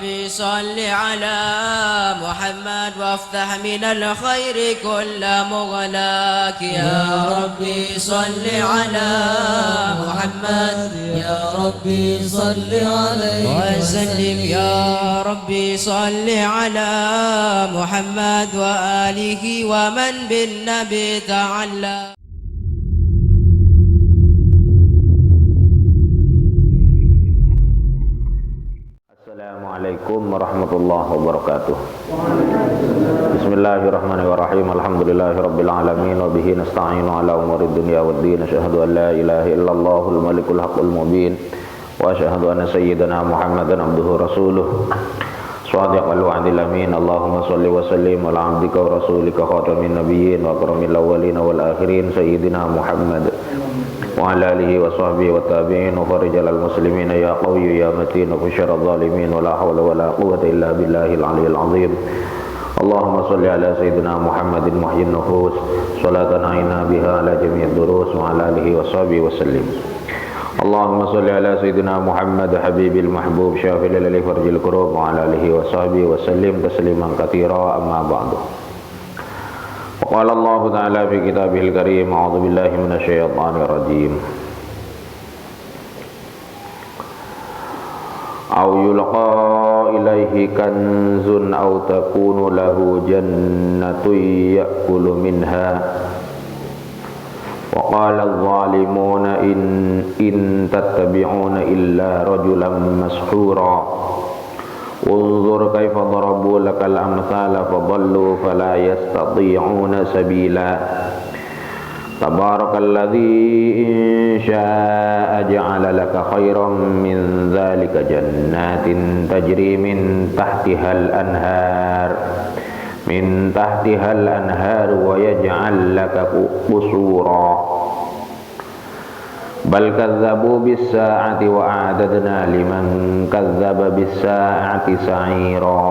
ربي صل على محمد وافتح من الخير كل مغلاك يا ربي صل على محمد يا ربي صل عليه وسلم يا ربي صل على محمد وآله ومن بالنبي تعلى. Assalamualaikum warahmatullahi wabarakatuh. Bismillahirrahmanirrahim. Alhamdulillahirabbil alamin wa bihi nasta'inu ala umurid dunya waddin. Asyhadu an la ilaha illallahul malikul haqqul mubin wa asyhadu anna sayyidana Muhammadan abduhu rasuluh. Shadiqal wa'dil amin. Allahumma shalli wa sallim ala abdika wa rasulika khatamin nabiyyin wa akramil awwalin wal akhirin sayyidina Muhammad wa ala alihi wa sahbihi wa tabi'in wa farijal muslimin ya qawiyyu ya matin wa syarrul zalimin wa la hawla wa la quwwata illa billahil aliyyil azim. Allahumma shalli ala sayyidina Muhammadin muhyin nufus salatan aina biha ala jami'id durus wa ala alihi wa sahbihi wa sallim. Allahumma shalli ala sayyidina Muhammad habibil mahbub syafil lil farjil kurub wa ala alihi wa sahbihi wa sallim tasliman katsira amma ba'du. Qala Allah Ta'ala fi kitabihil karim a'udzu billahi minasy syaithanir rajim. Aw yulqa ilaihi kanzun aw takunu lahu jannatun ya'kulu minha. Wa qala adh-dhalimuna in tattabi'una illa rajulan mashhura. Unzur kaifa darabu lakal amthala fadallu fala yastati'una sabila. Tabarakalladzi in syaa'a ja'ala laka khairan min dzalika jannatin tajri min tahtihal anhar wa yaj'al laka qusura. Bal kadzabu bis-sa'ati wa a'tadna liman kadzdzaba bis-sa'ati sa'ira.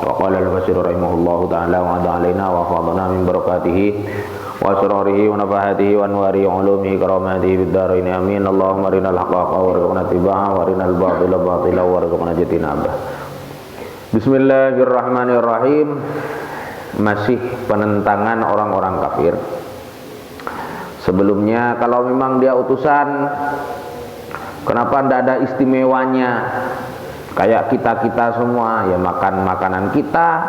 Wa qala al-Basir rahimahullahu ta'ala wa 'ada 'alaina wa fadana min barakatihi wa asrarihi wa nafahatihi wa anwari ulumihi karamatihi fid dharain amin. Allahumma arinal haqqa haqqan warzuqna ittiba'a wa arinal batila batila warzuqna ijtinabah. Bismillahirrahmanirrahim. Masih penentangan orang-orang kafir. Sebelumnya kalau memang dia utusan, kenapa tidak ada istimewanya? Kayak kita semua ya makan makanan kita,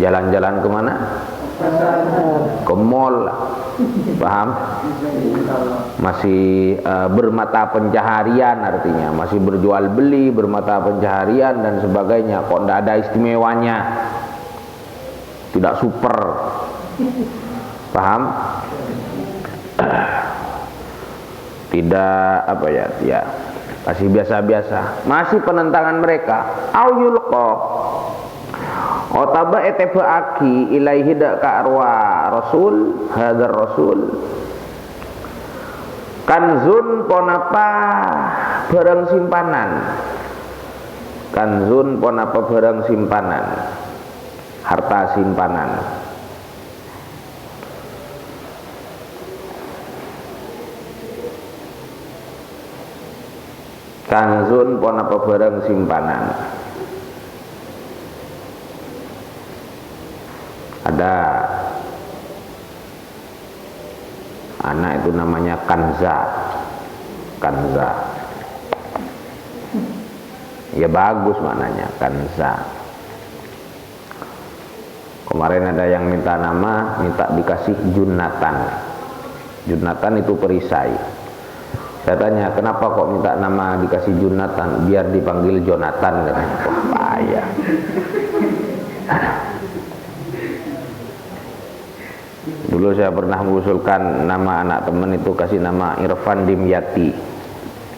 jalan-jalan kemana? Ke mall, paham? Masih bermata pencaharian, artinya masih berjual beli, bermata pencaharian dan sebagainya. Kok tidak ada istimewanya? Tidak super, paham? Tidak apa ya masih biasa-biasa, masih penentangan mereka. Au yulqa otaba etebaki ilaihi da ka arwa rasul hadar rasul kanzun ponapa barang simpanan, kanzun ponapa barang simpanan, harta simpanan. Kanzun pon apa barang simpanan. Ada anak itu namanya kanza. Ya bagus maknanya kanza. Kemarin ada yang minta nama, minta dikasih Junatan. Junatan itu perisai. Saya tanya, kenapa kok minta nama dikasih Junatan? Biar dipanggil Jonathan kan? Wah, bahaya. Dulu saya pernah mengusulkan nama anak teman itu kasih nama Irfan Dimyati,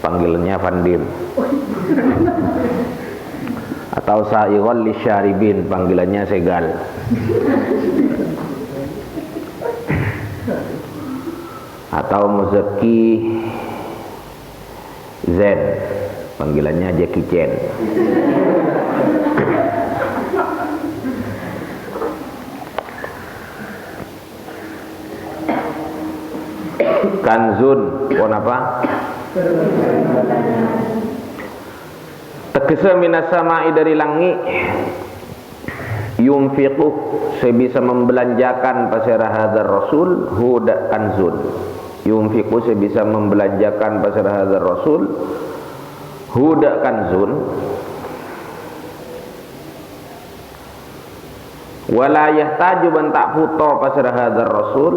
panggilannya Vandim. Atau Sa'ighal Lisyaribin, panggilannya Segal. Atau Muzaki Zen, panggilannya Jackie Chan. Kanzun, pon apa? Tegese minas sama'i dari langit, yunfiqu saya bisa membelanjakan pasir hadzal rasul huda kanzun. Yunfiqu saya bisa membelanjakan pasir hadzal rasul huda kanzun. Wala yahtaju ban tak puto pasir hadzal rasul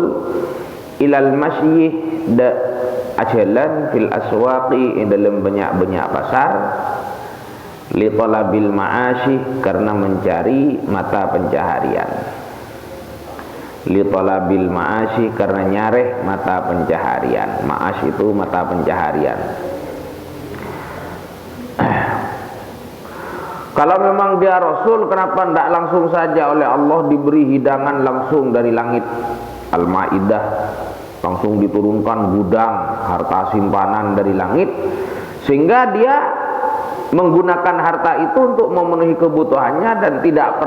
ilal masyi da ajalan fil aswaqi dalam banyak-banyak pasar li talabil ma'ashi karena mencari mata pencaharian. Li talabil ma'ashi karena nyareh mata pencaharian. Ma'ash itu mata pencaharian. Kalau memang dia Rasul, kenapa tidak langsung saja oleh Allah diberi hidangan langsung dari langit? Al-Ma'idah, langsung diturunkan gudang harta simpanan dari langit, sehingga dia menggunakan harta itu untuk memenuhi kebutuhannya dan tidak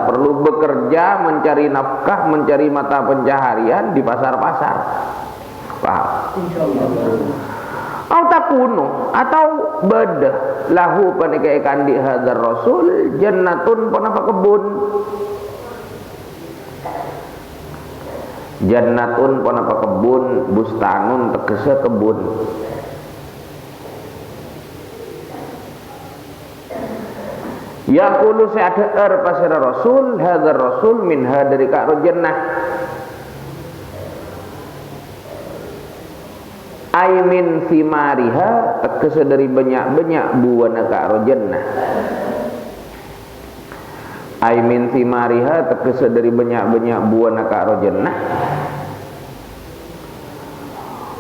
perlu bekerja mencari nafkah, mencari mata pencaharian di pasar-pasar. Paham? Atau bedah lahu panikai kandi hadzal rasul jannatun panapa kebun. Jannatun panapa kebun, bustanun tegese kebun. Yaqulu sa'adar pasir rasul hadzal rasul minha dari ka'ro jannah. Aimin simariha tegese dari banyak-banyak buana ka'ro jannah. Aimin simariha tegese dari banyak-banyak buana ka'ro jannah.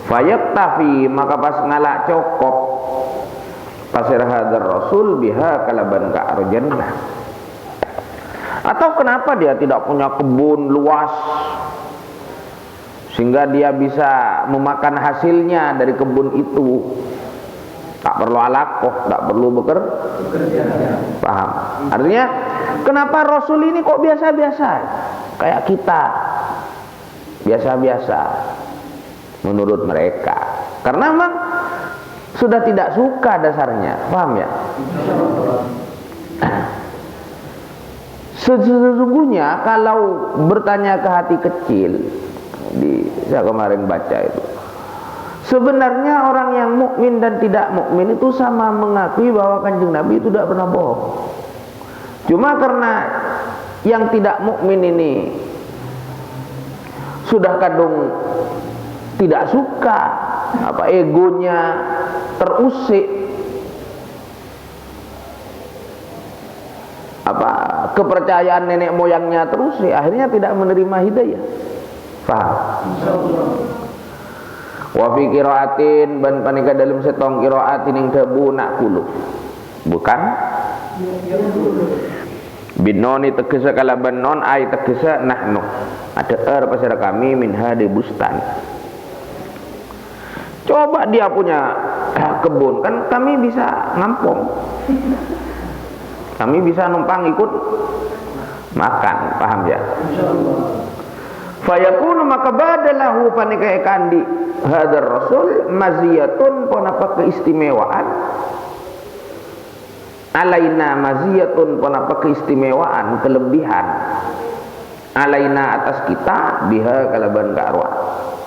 Fayaktafi maka pas ngalak cokok pasir hadzal rasul biha kalaban ka'ro jannah. Atau kenapa dia tidak punya kebun luas sehingga dia bisa memakan hasilnya dari kebun itu, tak perlu alakoh, tak perlu bekerja. Paham? Artinya kenapa Rasul ini kok biasa-biasa kayak kita, biasa-biasa menurut mereka, karena memang sudah tidak suka dasarnya. Paham ya? Sesungguhnya kalau bertanya ke hati kecil, saya kemarin baca itu, sebenarnya orang yang mukmin dan tidak mukmin itu sama mengakui bahwa Kanjeng Nabi itu tidak pernah bohong. Cuma karena yang tidak mukmin ini sudah kadung tidak suka, egonya terusik, kepercayaan nenek moyangnya terusik, akhirnya tidak menerima hidayah. Paham? Wa fi qiraatin ban panika dalam setong qiraatin ing tebu nak kulu. Bukan binoni tegese kalaban non ai tegese nahnu. Ada pasir kami min hadi bustan. Coba dia punya kebun, kan kami bisa ngampung. Kami bisa numpang ikut makan, paham ya? Fayakunu maka badalahu panikai kandi hadzal rasul maziyatun ponapa keistimewaan alaina maziyatun ponapa keistimewaan kelebihan alaina atas kita biha kalaban ka'ro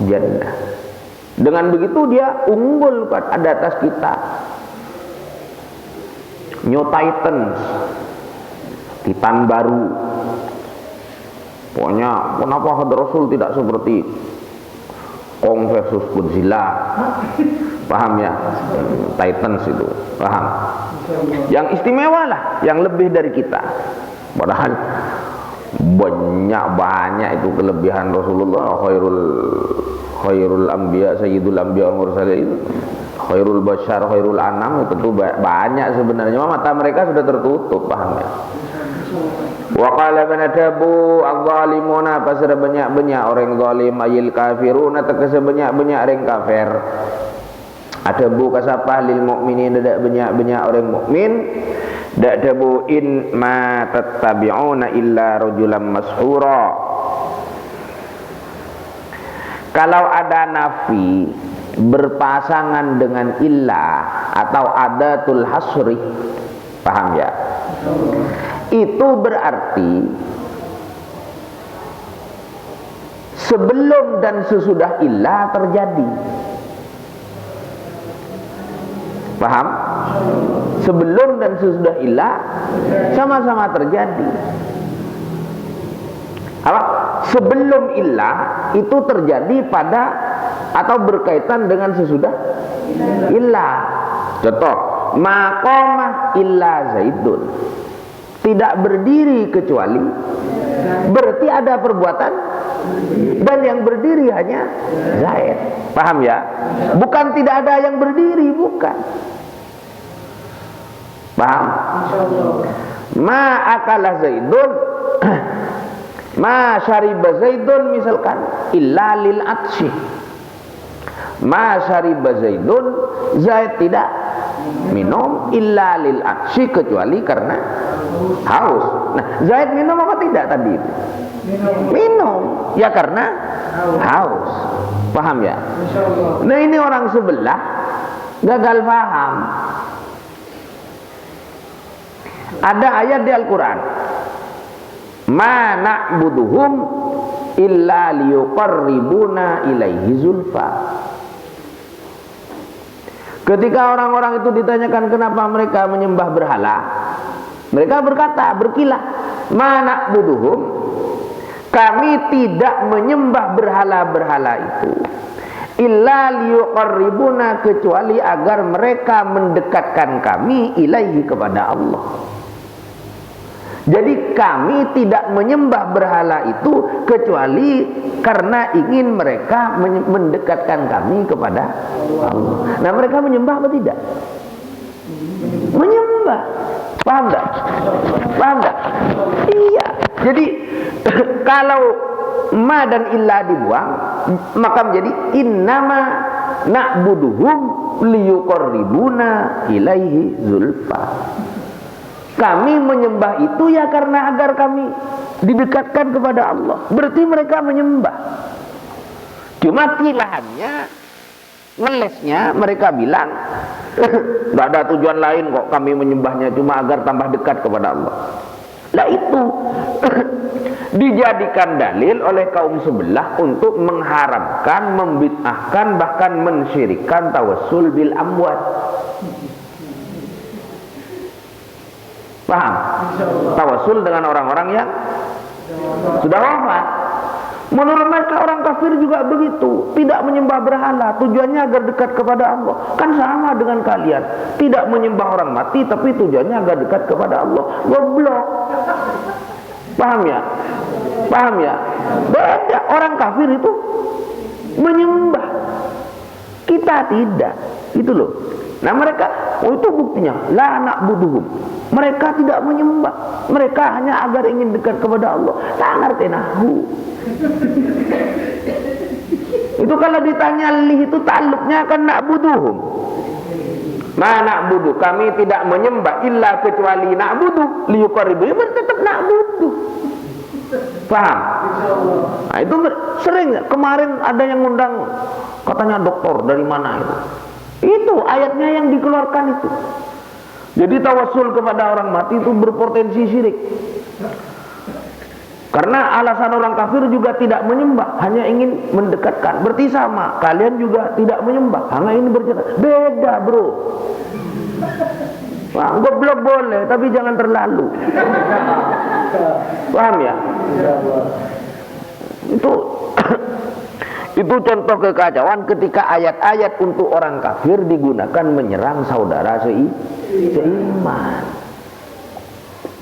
jannah. Dengan begitu dia unggul ada atas kita. New Titans, Titan baru. Pokoknya kenapa hadar Rasul tidak seperti Kong versus Godzilla? Paham ya? Titans itu, paham? Yang istimewa lah, yang lebih dari kita. Padahal banyak itu kelebihan Rasulullah. Khairul anbiya, sayyidul anbiya wal mursalin, khairul bashar, khairul anam, itu tuh banyak sebenarnya. Mata mereka sudah tertutup, paham ya? Wa qala banadabu adh-dhalimuna pasir banyak-banyak orang zalim ayil kafiruna tegese banyak-banyak orang kafir. Adabu kasapah lil mukminin dak banyak-banyak orang mukmin. Dak dabu in ma tattabi'una illa rajulan mashura. Kalau ada nafi berpasangan dengan illah atau adatul hasri, paham ya? Itu berarti sebelum dan sesudah illah terjadi. Paham? Sebelum dan sesudah illah sama-sama terjadi. Apa? Sebelum illah itu terjadi pada atau berkaitan dengan sesudah illah. Contoh, maqamah illa Zaidun, tidak berdiri kecuali, berarti ada perbuatan dan yang berdiri hanya Zaid. Paham ya? Bukan tidak ada yang berdiri, bukan. Paham? Ma akala Zaidun, ma syariba Zaidun misalkan illa lil atshi. Ma syariba Zaidun, Zaid tidak minum illa lil atshi, kecuali karena haus. Nah, Zaid minum apa tidak tadi? Minum. Ya karena haus. Paham ya? Nah, ini orang sebelah gagal paham. Ada ayat di Al-Quran, ma na'buduhum illa liyuqarribuna ilaihi zulfa. Ketika orang-orang itu ditanyakan kenapa mereka menyembah berhala, mereka berkata, berkilah, ma na'buduhum, kami tidak menyembah berhala-berhala itu illa liyuqarribuna, kecuali agar mereka mendekatkan kami ilaihi, kepada Allah. Jadi kami tidak menyembah berhala itu kecuali karena ingin mereka mendekatkan kami kepada Allah. Nah, mereka menyembah apa tidak? Menyembah. Paham tak? Paham tak? Iya. Jadi kalau ma dan illa dibuang, maka menjadi innama na'buduhum liyuqarribuna ilaihi zulfa. Kami menyembah itu ya karena agar kami didekatkan kepada Allah. Berarti mereka menyembah. Cuma pilahannya, ngelesnya mereka bilang nggak ada tujuan lain kok kami menyembahnya, cuma agar tambah dekat kepada Allah. Nah itu dijadikan dalil oleh kaum sebelah untuk mengharamkan, membid'ahkan, bahkan mensyirikkan tawassul bil amwat. Paham? Tawassul dengan orang-orang yang sudah wafat. Menurut mereka orang kafir juga begitu, tidak menyembah berhala, tujuannya agar dekat kepada Allah. Kan sama dengan kalian, tidak menyembah orang mati, tapi tujuannya agar dekat kepada Allah. Goblok. Paham ya? Paham ya? Beda. Orang kafir itu menyembah, kita tidak. Itu loh. Nah mereka, oh itu buktinya, la na'buduhum, mereka tidak menyembah, mereka hanya agar ingin dekat kepada Allah. Tak ngerti nahu. Itu kalau ditanya lih itu taluknya kan na'buduhum. Ma na'budu, kami tidak menyembah illa kecuali na'budu liyuqarribu, ya tetap na'budu. Paham? Nah itu sering, kemarin ada yang ngundang katanya dokter dari mana itu. Itu ayatnya yang dikeluarkan itu. Jadi tawassul kepada orang mati itu berpotensi syirik. Karena alasan orang kafir juga tidak menyembah, hanya ingin mendekatkan. Berarti sama, kalian juga tidak menyembah, hanya ingin bercerita. Beda bro. Wah, goblok boleh, tapi jangan terlalu. Paham ya? Itu contoh kekacauan ketika ayat-ayat untuk orang kafir digunakan menyerang saudara seiman.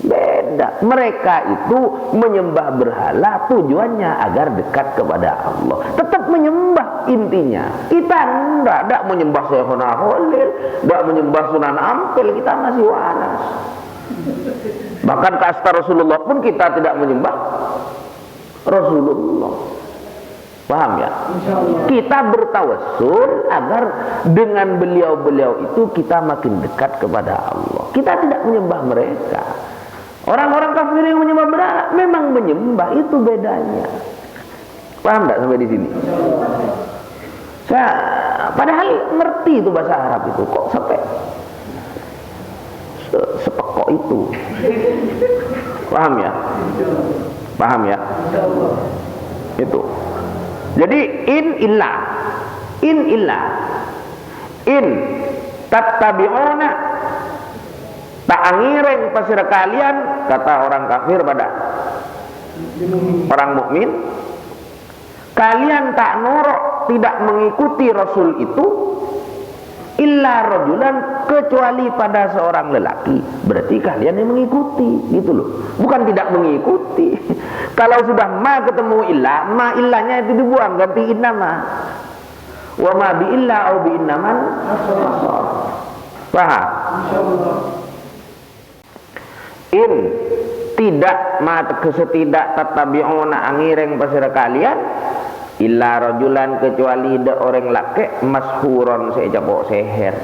Beda. Mereka itu menyembah berhala tujuannya agar dekat kepada Allah. Tetap menyembah intinya. Kita tidak menyembah Syekhona Khalil, tidak menyembah Sunan Ampel, kita masih waras. Bahkan kasta Rasulullah pun kita tidak menyembah Rasulullah. Paham ya? Kita bertawassul agar dengan beliau-beliau itu kita makin dekat kepada Allah. Kita tidak menyembah mereka. Orang-orang kafir yang menyembah berhala memang menyembah, itu bedanya. Paham tidak sampai di sini? Saya Padahal ngerti itu bahasa Arab itu, kok sampai sepekok itu. Paham ya? Paham ya? Itu. Jadi in tattabi'una tak angireng pasir kalian, kata orang kafir pada orang mukmin, kalian tak norok, tidak mengikuti Rasul itu illa rajulan, kecuali pada seorang lelaki. Berarti kalian yang mengikuti, gitu loh. Bukan tidak mengikuti. Kalau sudah ma ketemu illa, ma illanya itu dibuang, ganti innama. Wa ma bi illa au bi innaman. Paham? In tidak ma kesetidak tatabi'una angireng pasir kalian illa rajulan, kecuali de orang laki mashuron sejapok seher.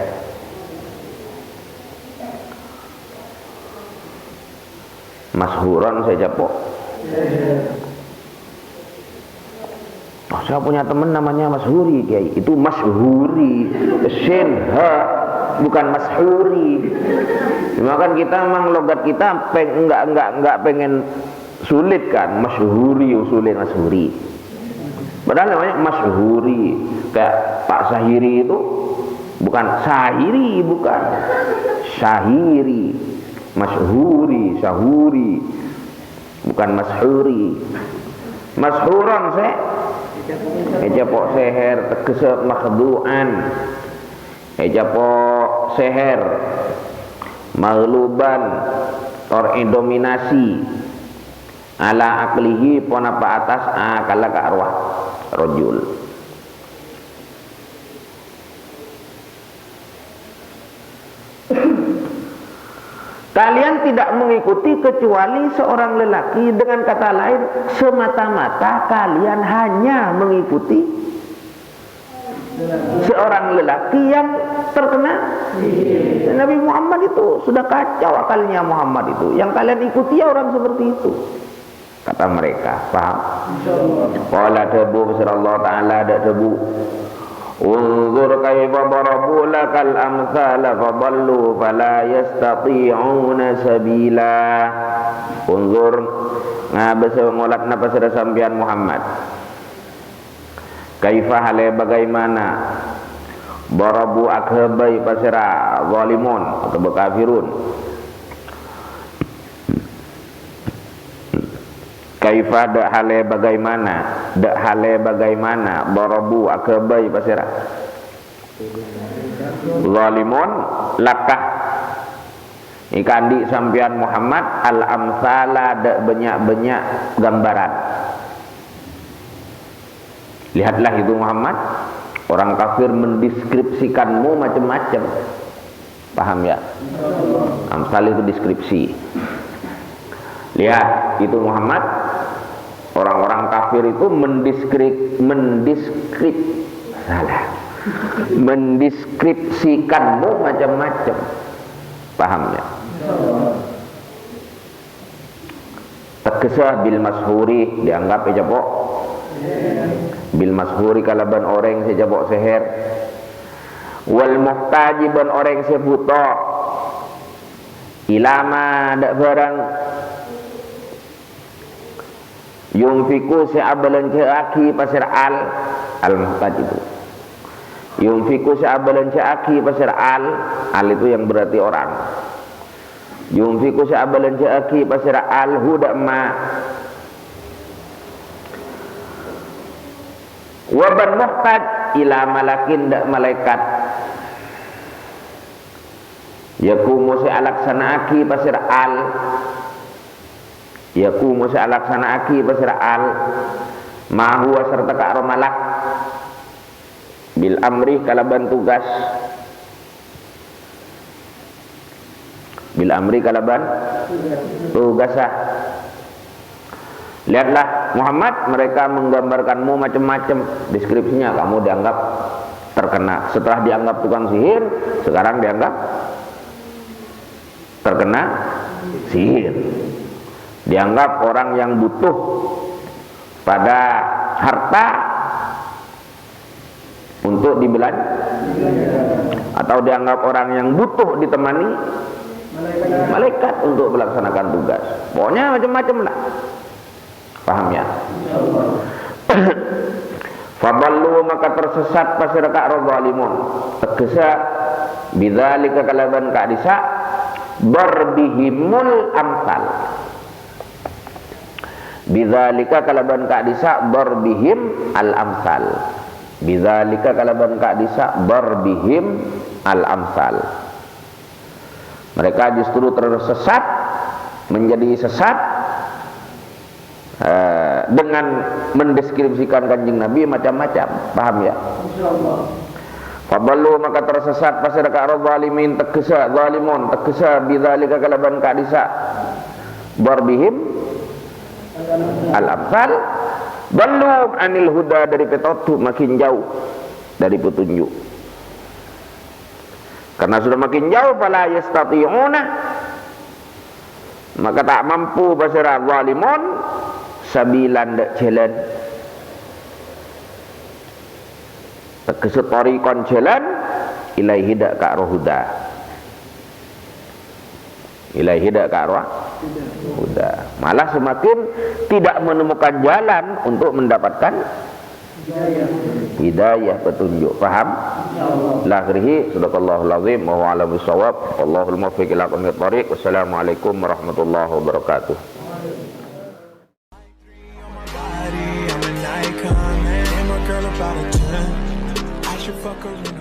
Mashuron sejapok. Oh, saya punya teman namanya Mashuri, Kiai. Itu Mashuri, Shin ha, bukan Mashuri. Cuma kan kita memang logat kita enggak pengen sulit kan, Mashuri usulin Mashuri. Padahal namanya Mashuri. Kayak Pak Sahiri itu bukan Sahiri, bukan Syahiri. Mashuri, Syahuri, bukan Mashuri. Mashuron se ejapok seher tegese makhdu'an, ejapok seher maghluban dominasi ala aklihi ponapa atas akala ka arwah rojul. Kalian tidak mengikuti kecuali seorang lelaki. Dengan kata lain, semata-mata kalian hanya mengikuti seorang lelaki yang terkena Nabi Muhammad. Itu sudah kacau akalnya Muhammad itu. Yang kalian ikuti ya orang seperti itu, kata mereka. Paham? Qala tabu Allah Ta'ala ada tabu, unzur kaifa darabu lakal amsala fadallu fala yastati'una sabila. Unzur ngabasa ngolat napa sada sampean Muhammad, kaifa hale bagaimana darabu akhabai pasira zalimun atau kafirun, kaifa dak hale bagaimana darabu akabai pasira zalimun lakah ikan di sampian Muhammad al amsala dak banyak-banyak gambaran. Lihatlah itu Muhammad, orang kafir mendeskripsikanmu macam-macam. Paham ya? Amsal itu deskripsi. Lihat itu Muhammad, orang-orang kafir itu mendeskripsikanmu macam-macam. Paham ya? Terkesah bil mashuri, dianggap ejapok bil mashuri kalaban orang sejapok seher, wal muhtaji ban orang sebuto ilama dak barang yumfiku se'abalan ce'aki pasir al muhtaj itu. Yumfiku se'abalan ce'aki pasir al itu yang berarti orang. Yumfiku se'abalan ce'aki pasir al huda ma waban muhtaj ila malakin dak malaikat. Yakumu se'alaksanaaki pasir al, yakumu se'alaksanaaki pasir al ma huwa serta ka malak bil amri kalaban tugas, bil amri kalaban tugasah. Lihatlah Muhammad, mereka menggambarkanmu macam-macam deskripsinya, kamu dianggap terkena. Setelah dianggap tukang sihir, sekarang dianggap terkena sihir. Dianggap orang yang butuh pada harta untuk Atau dianggap orang yang butuh ditemani malaikat untuk melaksanakan tugas. Pokoknya macam-macam lah. Paham ya? Faballu maka tersesat pasiraka ar-zalimun. Tegesa bidzalika kalaban kadisa barbihimul amsal. Bidzalika kalaban kadisa barbihim al-amsal. Bidzalika kalaban kadisa barbihim al-amsal. Mereka justru tersesat, menjadi sesat dengan mendeskripsikan Kanjeng Nabi macam-macam. Paham ya? Faballu maka tersesat pasiraka ar-zalimin tegesa zalimun tegesa bidzalika kalaban kadisa barbihim al-amsal ballu anil huda dari petunjuk, makin jauh dari petunjuk. Karena sudah makin jauh, fala yastati'una maka tak mampu pasiraka zalimun sabilan dak jalan. Tegese tariqan jalan ilaihi dak ka huda. Ilaihi dak ka huda. Malah semakin tidak menemukan jalan untuk mendapatkan hidayah, petunjuk. Paham? Lakhirih sadaqallahul azim wa huwa a'lamu bissawab. Wallahul muwaffiq ila aqwamit thariq. Wassalamualaikum warahmatullahi wabarakatuh. I'm an icon, man. And my girl about a 10. I should fuck her in